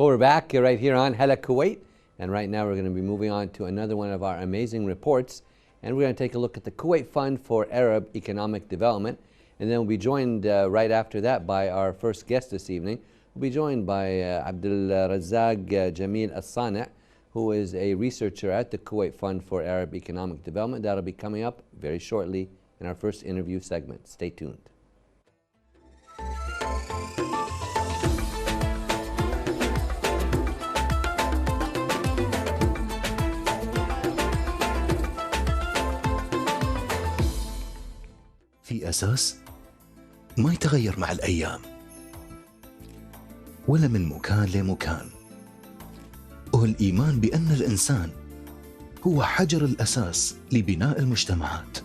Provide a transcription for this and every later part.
Well, we're back right here on Hala Kuwait, and right now we're going to be moving on to another one of our amazing reports, and we're going to take a look at the Kuwait Fund for Arab Economic Development, and then we'll be joined right after that by our first guest this evening. We'll be joined by Abdulrazzag AlSanea, who is a researcher at the Kuwait Fund for Arab Economic Development. That'll be coming up very shortly in our first interview segment. Stay tuned. في أساس ما يتغير مع الأيام ولا من مكان لمكان، هو الإيمان بأن الإنسان هو حجر الأساس لبناء المجتمعات.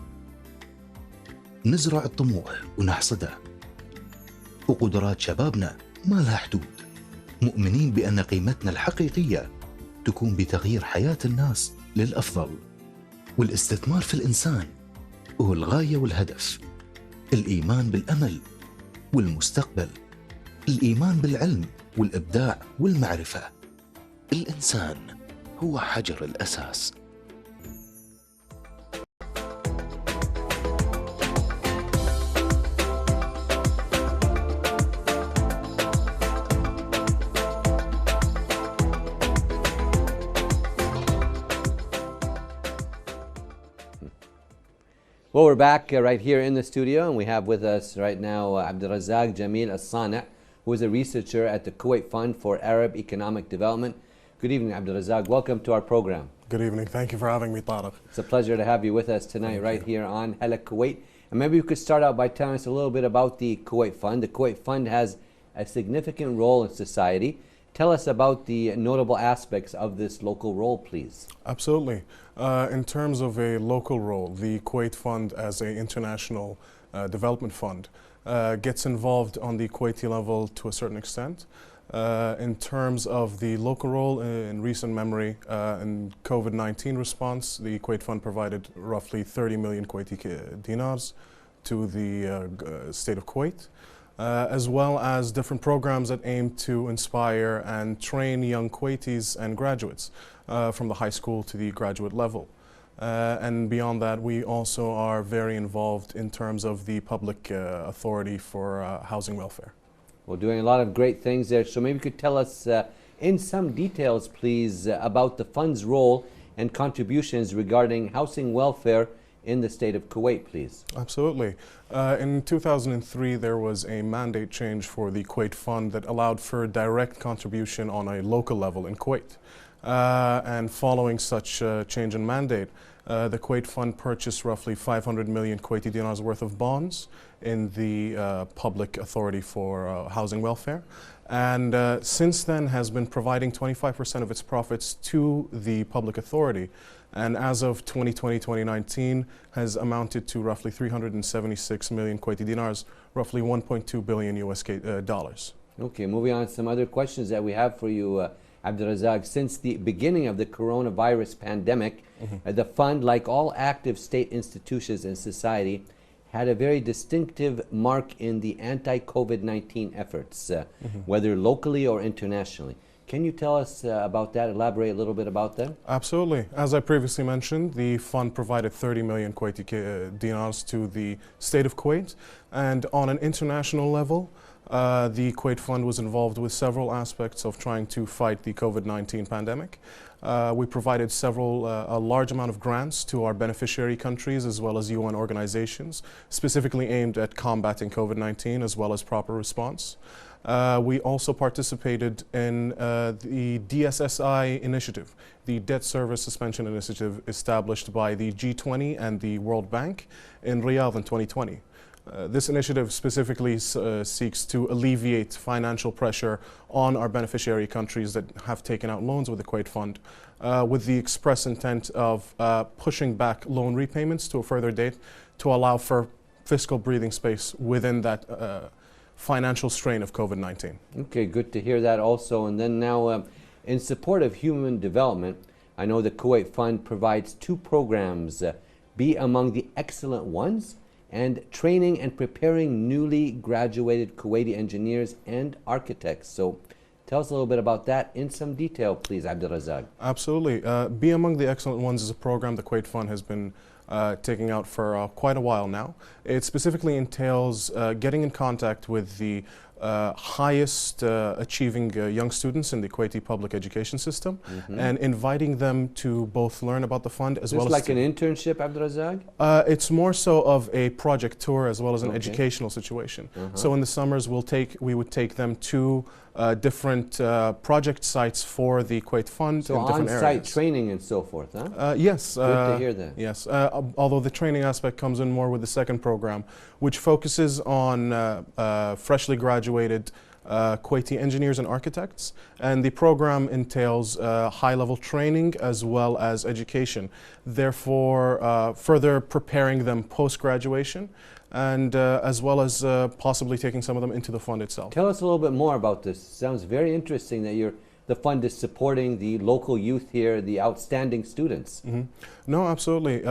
نزرع الطموح ونحصده، وقدرات شبابنا ما لها حدود، مؤمنين بأن قيمتنا الحقيقية تكون بتغيير حياة الناس للأفضل. والاستثمار في الإنسان هو الغاية والهدف، الإيمان بالأمل والمستقبل، الإيمان بالعلم والإبداع والمعرفة. الإنسان هو حجر الأساس. Well, we're back right here in the studio, and we have with us right now Abdulrazzag AlSanea, who is a researcher at the Kuwait Fund for Arab Economic Development. Good evening, Abdulrazzag. Welcome to our program. Good evening. Thank you for having me, Tariq. It's a pleasure to have you with us tonight right here on Hala Kuwait. And maybe you could start out by telling us a little bit about the Kuwait Fund. The Kuwait Fund has a significant role in society. Tell us about the notable aspects of this local role, please. Absolutely. In terms of a local role, the Kuwait Fund as an international development fund gets involved on the Kuwaiti level to a certain extent. In terms of the local role, in recent memory, in COVID-19 response, the Kuwait Fund provided roughly 30 million Kuwaiti dinars to the state of Kuwait, as well as different programs that aim to inspire and train young Kuwaitis and graduates from the high school to the graduate level. And beyond that, we also are very involved in terms of the public authority for housing welfare. We're doing a lot of great things there. So maybe you could tell us in some details, please, about the fund's role and contributions regarding housing welfare in the state of Kuwait, please. Absolutely. In 2003, there was a mandate change for the Kuwait Fund that allowed for direct contribution on a local level in Kuwait. And following such change in mandate, the Kuwait Fund purchased roughly 500 million Kuwaiti dinars worth of bonds in the Public Authority for Housing Welfare. And since then has been providing 25% of its profits to the public authority. And as of 2020-2019 has amounted to roughly 376 million Kuwaiti dinars, roughly 1.2 billion US dollars. Okay, moving on to some other questions that we have for you, Abdulrazzag. Since the beginning of the coronavirus pandemic, the fund, like all active state institutions in society, had a very distinctive mark in the anti-COVID-19 efforts, whether locally or internationally. Can you tell us about that, elaborate a little bit about that? Absolutely. As I previously mentioned, the fund provided 30 million Kuwaiti dinars to the state of Kuwait. And on an international level, the Kuwait Fund was involved with several aspects of trying to fight the COVID-19 pandemic. We provided a large amount of grants to our beneficiary countries as well as UN organizations, specifically aimed at combating COVID-19 as well as proper response. We also participated in the DSSI initiative, the Debt Service Suspension Initiative established by the G20 and the World Bank in Riyadh in 2020. This initiative specifically seeks to alleviate financial pressure on our beneficiary countries that have taken out loans with the Kuwait Fund, with the express intent of pushing back loan repayments to a further date to allow for fiscal breathing space within that financial strain of COVID-19. Okay, good to hear that also. And then now, in support of human development, I know the Kuwait Fund provides two programs, Be Among the Excellent Ones and training and preparing newly graduated Kuwaiti engineers and architects. So Tell us a little bit about that in some detail, please, Abdulrazzag. Absolutely. Be Among the Excellent Ones is a program the Kuwait Fund has been taking out for quite a while now. It specifically entails getting in contact with the highest achieving young students in the Kuwaiti public education system and inviting them to both learn about the fund as well as... Is this like an internship, Abdulrazzag? It's more so of a project tour as well as an educational situation. So in the summers we would take them to different project sites for the Kuwait Fund in different areas. So on-site training and so forth, huh? Yes. Good to hear that. Yes, although the training aspect comes in more with the second program, which focuses on freshly graduated Kuwaiti engineers and architects, and the program entails high-level training as well as education, therefore further preparing them post-graduation, and as well as possibly taking some of them into the fund itself. Tell us a little bit more about this. Sounds very interesting that the fund is supporting the local youth here, the outstanding students. No, absolutely.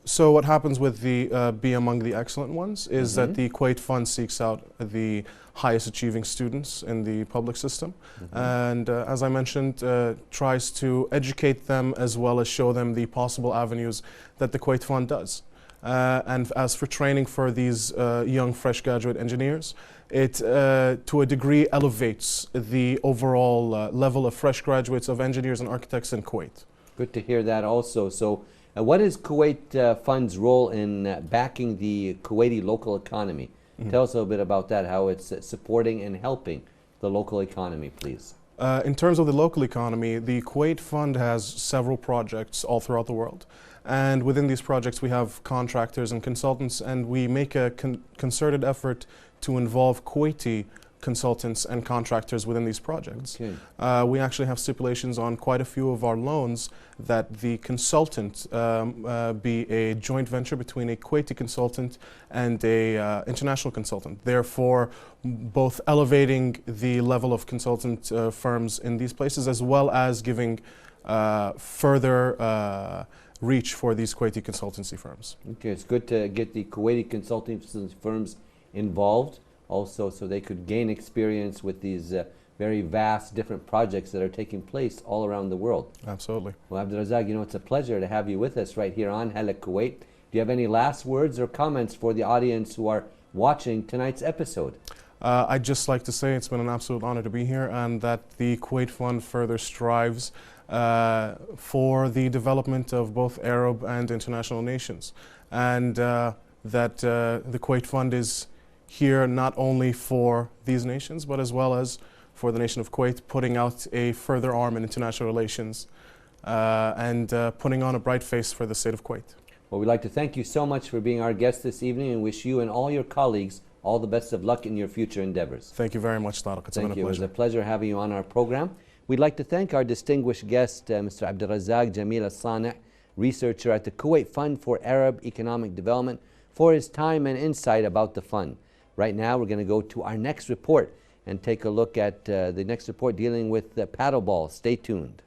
So what happens with the Be Among the Excellent Ones is that the Kuwait Fund seeks out the highest achieving students in the public system, and as I mentioned, tries to educate them as well as show them the possible avenues that the Kuwait Fund does. And as for training for these young fresh graduate engineers, it to a degree elevates the overall level of fresh graduates of engineers and architects in Kuwait. Good to hear that also. So what is Kuwait Fund's role in backing the Kuwaiti local economy? Tell us a little bit about that, how it's supporting and helping the local economy, please. In terms of the local economy, the Kuwait Fund has several projects all throughout the world. And within these projects, we have contractors and consultants, and we make a concerted effort to involve Kuwaiti consultants and contractors within these projects. We actually have stipulations on quite a few of our loans that the consultant be a joint venture between a Kuwaiti consultant and a international consultant, therefore both elevating the level of consultant firms in these places as well as giving further reach for these Kuwaiti consultancy firms. Okay, it's good to get the Kuwaiti consultancy firms involved also so they could gain experience with these very vast different projects that are taking place all around the world. Absolutely. Well, Abdulrazzag, it's a pleasure to have you with us right here on Hala Kuwait. Do you have any last words or comments for the audience who are watching tonight's episode? I'd just like to say it's been an absolute honor to be here, and that the Kuwait Fund further strives for the development of both Arab and international nations, and that the Kuwait Fund is here not only for these nations but as well as for the nation of Kuwait, putting out a further arm in international relations and putting on a bright face for the state of Kuwait. Well, we'd like to thank you so much for being our guest this evening and wish you and all your colleagues all the best of luck in your future endeavors. Thank you very much, Tariq. It's been a pleasure. It was a pleasure having you on our program. We'd like to thank our distinguished guest, Mr. Abdulrazzag AlSanea, researcher at the Kuwait Fund for Arab Economic Development, for his time and insight about the fund. Right now, we're going to go to our next report and take a look at the next report dealing with the paddleball. Stay tuned.